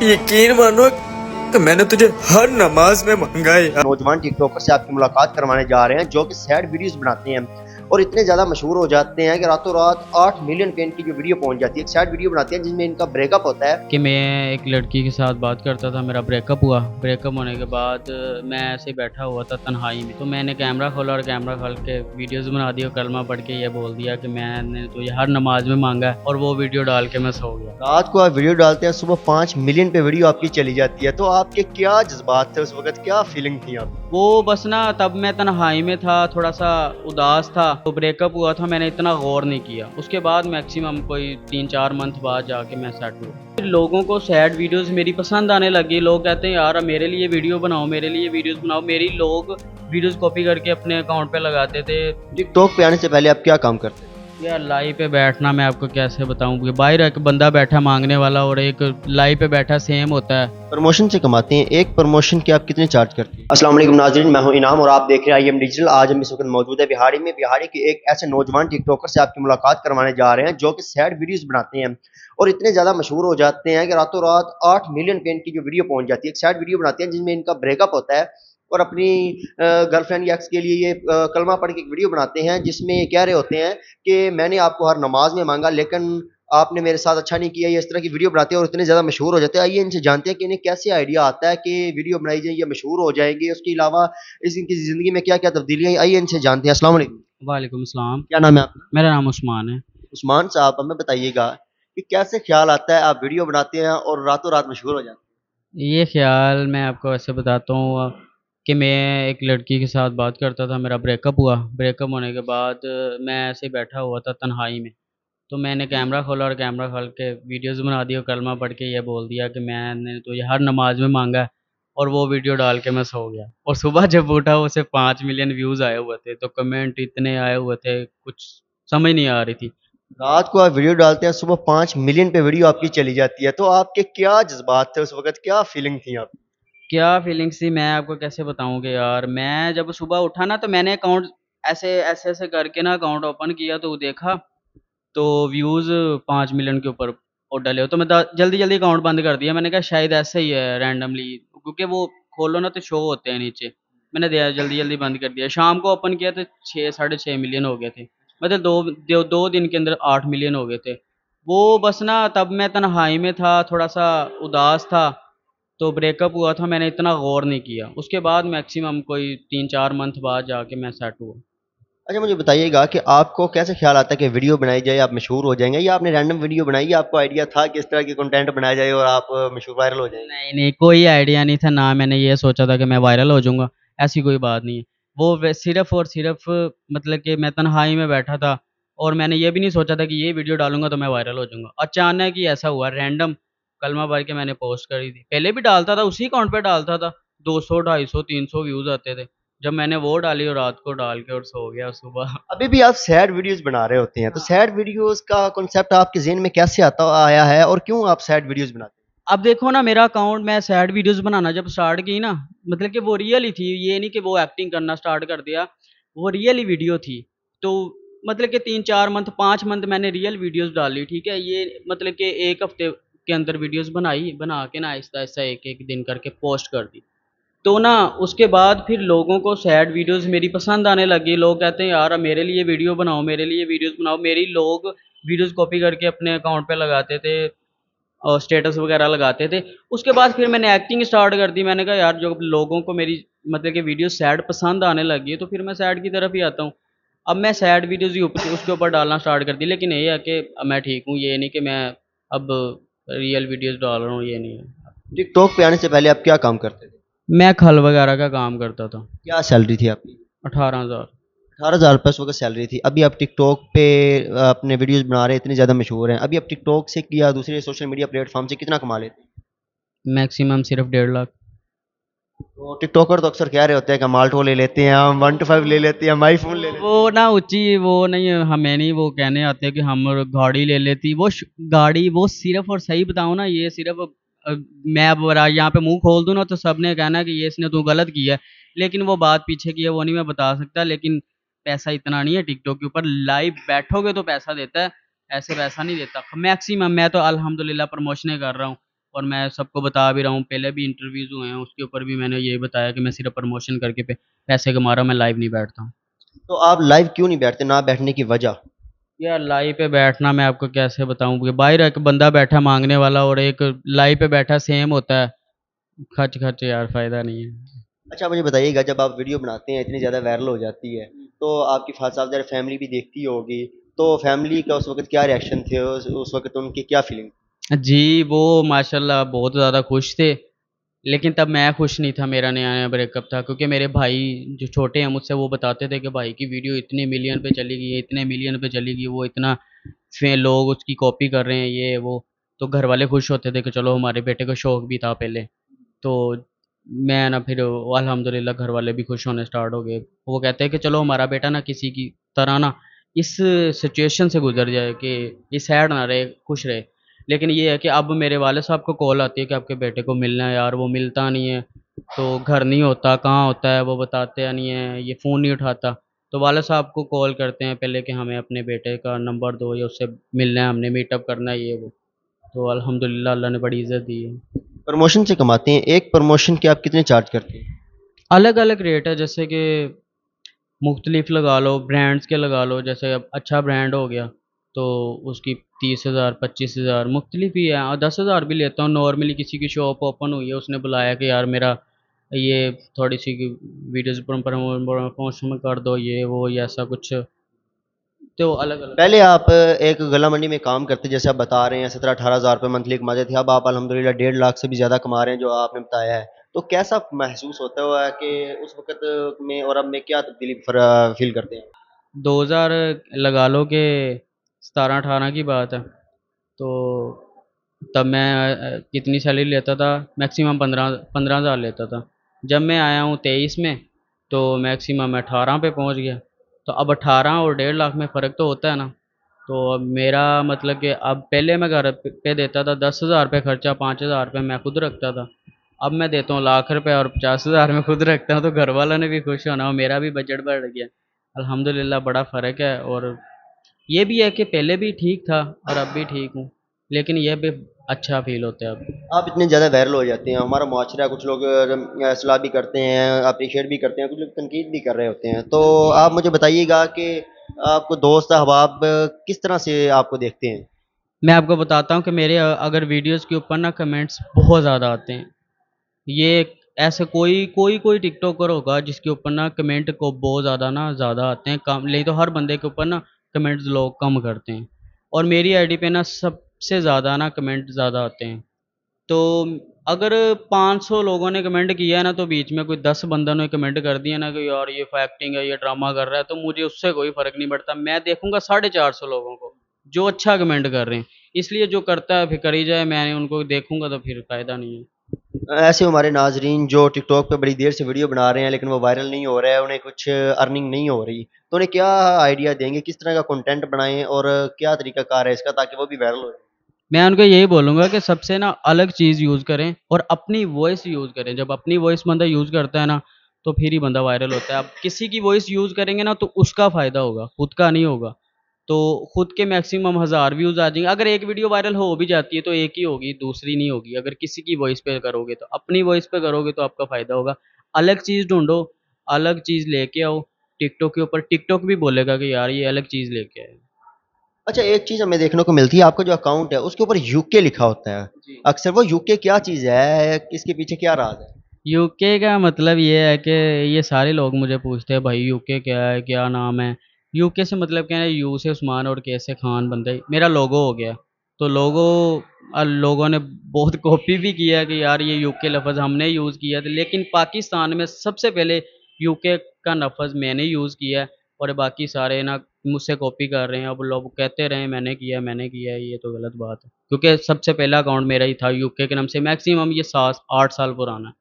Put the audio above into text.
यकीन मानो कि मैंने तुझे हर नमाज में मांगा है यार। नौजवान टिकटॉकर से आपकी मुलाकात करवाने जा रहे हैं जो कि सैड वीडियोस बनाते हैं और इतने ज़्यादा मशहूर हो जाते हैं कि रातों रात 8 मिलियन पे इनकी जो वीडियो पहुंच जाती है। एक सैड वीडियो बनाते हैं जिसमें इनका ब्रेकअप होता है कि मैं एक लड़की के साथ बात करता था, मेरा ब्रेकअप हुआ। ब्रेकअप होने के बाद मैं ऐसे ही बैठा हुआ था तन्हाई में, तो मैंने कैमरा खोला और कैमरा खोल के वीडियोस बना दी और कलमा पढ़ के ये बोल दिया कि मैंने तो ये हर नमाज में मांगा है, और वो वीडियो डाल के मैं सो गया। रात को आप वीडियो डालते हैं, सुबह 5 मिलियन पे वीडियो आपकी चली जाती है, तो आपके क्या जज्बात थे उस वक्त, क्या फीलिंग थी आप? वो बस ना, तब मैं तन्हाई में था, थोड़ा सा उदास था, तो ब्रेकअप हुआ था, मैंने इतना गौर नहीं किया। उसके बाद मैक्सिमम कोई 3-4 मंथ बाद जाके मैं सेट हुआ। फिर लोगों को सैड वीडियोस मेरी पसंद आने लगी। लोग कहते हैं यार मेरे लिए वीडियो बनाओ, मेरे लिए वीडियोस बनाओ। मेरी लोग वीडियोस कॉपी करके अपने अकाउंट पे लगाते थे। टिकटॉक पे आने से पहले आप क्या काम करते थे? यार लाइव पे बैठना मैं आपको कैसे बताऊं कि बाहर एक बंदा बैठा मांगने वाला और एक लाइव पे बैठा सेम होता है। प्रमोशन से कमाते हैं, एक प्रमोशन के आप कितने चार्ज करते हैं? अस्सलाम वालेकुम नाज़रीन, मैं हूं इनाम और आप देख रहे हैं IM डिजिटल। आज हम इस वक्त मौजूद है बिहाड़ी में। बिहाड़ी के एक ऐसे नौजवान टिकटॉकर से आपकी मुलाकात करवाने जा रहे हैं जो कि सैड वीडियोस बनाते हैं और इतने ज़्यादा मशहूर हो जाते हैं कि रातों रात 8 मिलियन पे इनकी जो वीडियो पहुंच जाती है। एक सैड वीडियो बनाते हैं जिसमें इनका ब्रेकअप होता है और अपनी गर्लफ्रेंड या एक्स के लिए ये कलमा पढ़ के एक वीडियो बनाते हैं जिसमें ये कह रहे होते हैं कि मैंने आपको हर नमाज में मांगा लेकिन आपने मेरे साथ अच्छा नहीं किया। ये इस तरह की वीडियो बनाते हैं और इतने ज़्यादा मशहूर हो जाते हैं। आइए इनसे जानते हैं कि इन्हें कैसे आइडिया आता है कि वीडियो बनाई जाए, ये मशहूर हो जाएंगे। उसके अलावा इनकी ज़िंदगी में क्या क्या तब्दीलियाँ, आइए इनसे जानते हैं। अस्सलाम वालेकुम। वालेकुम अस्सलाम। क्या नाम है आपका? मेरा नाम उस्मान है। उस्मान साहब, हमें बताइएगा कि कैसे ख्याल आता है आप वीडियो बनाते हैं और रातों रात मशहूर हो जाते हैं? ये ख्याल मैं आपको ऐसे बताता हूँ कि मैं एक लड़की के साथ बात करता था, मेरा ब्रेकअप हुआ। ब्रेकअप होने के बाद मैं ऐसे ही बैठा हुआ था तन्हाई में, तो मैंने कैमरा खोला और कैमरा खोल के वीडियोस बना दी और कलमा पढ़ के ये बोल दिया कि मैंने तो ये हर नमाज में मांगा है, और वो वीडियो डाल के मैं सो गया। और सुबह जब उठा उसे 5 मिलियन व्यूज़ आए हुए थे, तो कमेंट इतने आए हुए थे, कुछ समझ नहीं आ रही थी। रात को आप वीडियो डालते हैं, सुबह 5 मिलियन पे वीडियो आपकी चली जाती है, तो आपके क्या जज्बात थे उस वक्त, क्या फीलिंग थी आप? क्या फीलिंग्स थी मैं आपको कैसे बताऊँ कि यार, मैं जब सुबह उठा ना, तो मैंने अकाउंट ऐसे करके ना अकाउंट ओपन किया, तो देखा तो व्यूज़ 5 मिलियन के ऊपर और डले हो, तो मैं जल्दी-जल्दी अकाउंट बंद कर दिया। मैंने कहा शायद ऐसे ही है रैंडमली, क्योंकि वो खोलो ना तो शो होते हैं नीचे। मैंने दिया जल्दी-जल्दी बंद कर दिया। शाम को ओपन किया तो 6 साढ़े 6 मिलियन हो गए थे। मतलब 2 दिन के अंदर 8 मिलियन हो गए थे। वो बस ना, तब मैं तन्हाई में था, थोड़ा-सा उदास था, तो ब्रेकअप हुआ था, मैंने इतना गौर नहीं किया। उसके बाद मैक्सिमम कोई 3-4 मंथ बाद जाके मैं सेट हुआ। अच्छा, मुझे बताइएगा कि आपको कैसे ख्याल आता है कि वीडियो बनाई जाए, आप मशहूर हो जाएँगे, या आपने रैंडम वीडियो बनाई, या आपको आइडिया था कि इस तरह की कंटेंट बनाया जाए और आप मशहूर वायरल हो जाएँगे? नहीं, नहीं, कोई आइडिया नहीं था, ना मैंने ये सोचा था कि मैं वायरल हो जाऊँगा, ऐसी कोई बात नहीं है। वो वे सिर्फ़ और सिर्फ़ मतलब कि मैं तन्हाई में बैठा था, और मैंने ये भी नहीं सोचा था कि ये वीडियो डालूँगा तो मैं वायरल हो जाऊँगा। अचानक ही ऐसा हुआ, रैंडम कलमा पढ़ के मैंने पोस्ट करी थी। पहले भी डालता था, उसी अकाउंट पे डालता था, 200, 250, 300 व्यूज़ आते थे। जब मैंने वो डाली और रात को डाल के और सो गया सुबह। अभी भी आप सैड वीडियोज़ बना रहे होते हैं, तो सैड वीडियोज़ का कॉन्सेप्ट आपके ज़हन में कैसे आया है और क्यों आप सैड वीडियोज़ बनाते हैं? अब देखो ना, मेरा अकाउंट, मैं सैड वीडियोज़ बनाना जब स्टार्ट की ना, मतलब कि वो रियल ही थी, ये नहीं कि वो एक्टिंग करना स्टार्ट कर दिया, वो रियल ही वीडियो थी। तो मतलब कि 3-4 मंथ, 5 मंथ मैंने रियल वीडियोज़ डाली, ठीक है? ये मतलब कि 1 हफ्ते के अंदर वीडियोज़ बनाई, बना के ना आहिस्ता-आहिस्ता एक-एक दिन करके पोस्ट कर दी। तो ना उसके बाद फिर लोगों को सैड वीडियोज़ मेरी पसंद आने लगी। लोग कहते हैं यार मेरे लिए वीडियो बनाओ, मेरे लिए वीडियोज़ बनाओ। मेरी लोग वीडियोज़ कॉपी करके अपने अकाउंट पे लगाते थे और स्टेटस वगैरह लगाते थे। उसके बाद फिर मैंने एक्टिंग स्टार्ट कर दी। मैंने कहा यार, जो लोगों को मेरी मतलब कि वीडियो सैड पसंद आने लगी है, तो फिर मैं सैड की तरफ ही आता हूँ। अब मैं सैड वीडियोज़ ही उसके ऊपर डालना स्टार्ट कर दी। लेकिन ये है कि अब मैं ठीक हूँ, ये नहीं कि मैं अब रियल वीडियोज़ डाल रहा हूँ, ये नहीं है। टिकटॉक पे आने से पहले आप क्या काम करते थे? मैं खल वगैरह का काम करता था। क्या सैलरी थी आपकी? 18,000। 18,000 रुपये उस वक़्त सैलरी थी। अभी आप टिकटॉक पे अपने वीडियोज़ बना रहे हैं, इतने ज़्यादा मशहूर हैं। अभी आप टिकटॉक से या दूसरे सोशल मीडिया प्लेटफ़ॉर्म से कितना कमा लेते हैं? मैक्सिमम सिर्फ 1.5 लाख। तो टिकटॉकर तो अक्सर कह रहे होते हैं कि हम ऑल्टो ले लेते हैं, हम 1 टू 5 ले लेते हैं, हम आईफ़ोन ले लेते हैं। वो ना ऊँची वो नहीं, हमें नहीं वो कहने आते हैं कि हम गाड़ी ले लेती। वो गाड़ी वो सिर्फ, और सही बताऊँ ना, ये सिर्फ मैं अब यहाँ पे मुँह खोल दूँ ना, तो सबने कहना कि ये इसने तो गलत किया है। लेकिन वो बात पीछे की है, वो नहीं मैं बता सकता। लेकिन पैसा इतना नहीं है टिकटॉक के ऊपर। लाइव बैठोगे तो पैसा देता है, ऐसे पैसा नहीं देता। मैक्सिमम मैं तो अल्हम्दुलिल्लाह प्रमोशनें कर रहा हूँ। और मैं सबको बता भी रहा हूँ, पहले भी इंटरव्यूज़ हुए हैं, उसके ऊपर भी मैंने यही बताया कि मैं सिर्फ़ प्रमोशन करके पैसे कमा रहा हूँ, मैं लाइव नहीं बैठता हूँ। तो आप लाइव क्यों नहीं बैठते, ना बैठने की वजह? यार लाइव पे बैठना मैं आपको कैसे बताऊँ कि बाहर एक बंदा बैठा है माँगने वाला और एक लाइव पे बैठा सेम होता है। खच-खच यार फ़ायदा नहीं है। अच्छा मुझे बताइएगा, जब आप वीडियो बनाते हैं इतनी ज़्यादा वायरल हो जाती है, तो आपकी साथ ज़रा फैमिली भी देखती होगी, तो फैमिली का उस वक़्त क्या रिएक्शन थे? उस वक़्त उनकी क्या फीलिंग? जी, वो माशाल्लाह बहुत ज़्यादा खुश थे, लेकिन तब मैं खुश नहीं था, मेरा नया-नया ब्रेकअप था क्योंकि मेरे भाई जो छोटे हैं मुझसे वो बताते थे कि भाई की वीडियो इतने मिलियन पे चली गई है, इतने मिलियन पे चली गई, वो इतना लोग उसकी कॉपी कर रहे हैं ये वो। तो घरवाले खुश होते थे कि चलो हमारे बेटे को शौक भी था पहले। तो मैं ना फिर अल्हम्दुलिल्लाह घरवाले भी खुश होने स्टार्ट हो गए। वो कहते हैं कि चलो हमारा बेटा ना किसी की तरह ना इस सिचुएशन से गुज़र जाए कि ये सैड ना रहे, खुश रहे। लेकिन ये है कि अब मेरे वाले साहब को कॉल आती है कि आपके बेटे को मिलना है यार, वो मिलता नहीं है। तो घर नहीं होता, कहाँ होता है वो बताते नहीं है, ये फ़ोन नहीं उठाता। तो वाले साहब को कॉल करते हैं पहले कि हमें अपने बेटे का नंबर दो या उससे मिलना है, हमने मीटअप करना है ये वो। तो अल्हम्दुलिल्लाह अल्लाह ने बड़ी इज़्ज़त दी है। प्रमोशन से कमाते हैं, एक प्रमोशन के आप कितने चार्ज करते हैं? अलग-अलग रेट है जैसे कि मुख्तलिफ लगा लो, ब्रांड्स के लगा लो, जैसे अब अच्छा ब्रांड हो गया, तो उसकी 30,000 25,000 मुख्तलिफ ही है। 10,000 भी लेता हूँ नॉर्मली किसी की शॉप ओपन हुई है, उसने बुलाया कि यार मेरा ये थोड़ी-सी वीडियोज़ प्रमोशन कर दो ये वो या ऐसा कुछ, तो अलग-अलग। पहले आप एक गला मंडी में काम करते, जैसे आप बता रहे हैं 17-18 हज़ार रुपए मंथली कमाते थे, अब आप अल्हम्दुलिल्लाह 1.5 लाख से भी ज़्यादा कमा रहे हैं जो आपने बताया है। तो कैसा महसूस होता हुआ है कि उस वक़्त में और अब में क्या तब्दीली फ़ील करते हैं? 2000 लगा लो कि 17-18 की बात है, तो तब मैं कितनी सैलरी लेता था, मैक्सिमम 15,000 लेता था। जब मैं आया हूँ 23 में, तो मैक्सिमम 18 पे पहुँच गया। तो अब 18 और 1.5 लाख में फ़र्क तो होता है ना। तो अब मेरा मतलब कि अब पहले मैं घर पे देता था 10,000 रुपये खर्चा, 5,000 रुपये मैं खुद रखता था। अब मैं देता हूँ लाख रुपए और 50,000 मैं खुद रखता हूँ, तो घर वालों ने भी खुश होना और मेरा भी बजट बढ़ गया। अल्हम्दुलिल्लाह बड़ा फ़र्क है, और ये भी है कि पहले भी ठीक था और अब भी ठीक हूँ, लेकिन ये भी अच्छा फ़ील होता है अब। आप इतने ज़्यादा वायरल हो जाते हैं, हमारा मुआशरा कुछ लोग सलाह भी करते हैं, अप्रिशिएट भी करते हैं, कुछ लोग तनकीद भी कर रहे होते हैं। तो आप मुझे बताइएगा कि आपको दोस्त अहबाब किस तरह से आपको देखते हैं? मैं आपको बताता हूँ कि मेरे अगर वीडियोज़ के ऊपर ना कमेंट्स बहुत ज़्यादा आते हैं। ये ऐसे कोई टिकटॉकर होगा जिसके ऊपर ना कमेंट को बहुत ज़्यादा ना ज़्यादा आते हैं, कम नहीं तो हर बंदे के ऊपर ना कमेंट्स लोग कम करते हैं। और मेरी आईडी पे ना सबसे ज़्यादा ना कमेंट ज़्यादा आते हैं। तो अगर 500 लोगों ने कमेंट किया है ना, तो बीच में कोई 10 बंदों ने कमेंट कर दिया ना कि यार ये एक्टिंग है, ये ड्रामा कर रहा है, तो मुझे उससे कोई फ़र्क नहीं पड़ता। मैं देखूँगा 450 लोगों को, जो अच्छा कमेंट कर रहे हैं। इसलिए जो करता है फिर करी जाए, मैं उनको देखूँगा तो फिर फ़ायदा नहीं है। ऐसे हमारे नाज़रीन जो टिकटॉक पे बड़ी देर से वीडियो बना रहे हैं लेकिन वो वायरल नहीं हो रहा है, उन्हें कुछ अर्निंग नहीं हो रही, तो उन्हें क्या आइडिया देंगे, किस तरह का कंटेंट बनाएँ और क्या तरीक़ाकार है इसका ताकि वो भी वायरल हो जाएँ? मैं उनको यही बोलूँगा कि सबसे ना अलग चीज़ यूज़ करें और अपनी वॉइस यूज़ करें। जब अपनी वॉइस बंदा यूज़ करता है ना, तो फिर ही बंदा वायरल होता है। अब किसी की वॉइस यूज़ करेंगे ना, तो उसका फ़ायदा होगा, खुद का नहीं होगा। तो खुद के मैक्सिमम 1000 व्यूज़ आ जाएँगे। अगर एक वीडियो वायरल हो भी जाती है, तो एक ही होगी, दूसरी नहीं होगी। अगर किसी की वॉइस पे करोगे तो, अपनी वॉइस पे करोगे तो आपका फ़ायदा होगा। अलग चीज़ ढूँढो, अलग चीज़ लेके आओ। टिकटॉक के ऊपर टिकटॉक भी बोलेगा कि यार ये अलग चीज़ लेके आए। अच्छा, एक चीज़ हमें देखने को मिलती है, आपका जो अकाउंट है उसके ऊपर यूके लिखा होता है। जी। अक्सर वो यूके क्या चीज़ है? इसके पीछे क्या राज़ है? यूके का मतलब ये है कि ये सारे लोग मुझे पूछते हैं भाई यूके क्या है, क्या नाम है? यूके से मतलब क्या है, यू से उस्मान और के से खान बंदे मेरा लोगो हो गया। तो लोगो लोगों ने बहुत कॉपी भी किया कि यार ये यूके लफ़्ज़ हमने यूज़ किया था, लेकिन पाकिस्तान में सबसे पहले यूके का लफ़्ज़ मैंने यूज़ किया है, और बाकी सारे ना मुझसे कॉपी कर रहे हैं। अब लोग कहते रहें मैंने किया है, ये तो गलत बात है। क्योंकि सबसे पहला अकाउंट मेरा ही था यूके के नाम से, मैक्सिमम ये 7 8 साल पुराना है।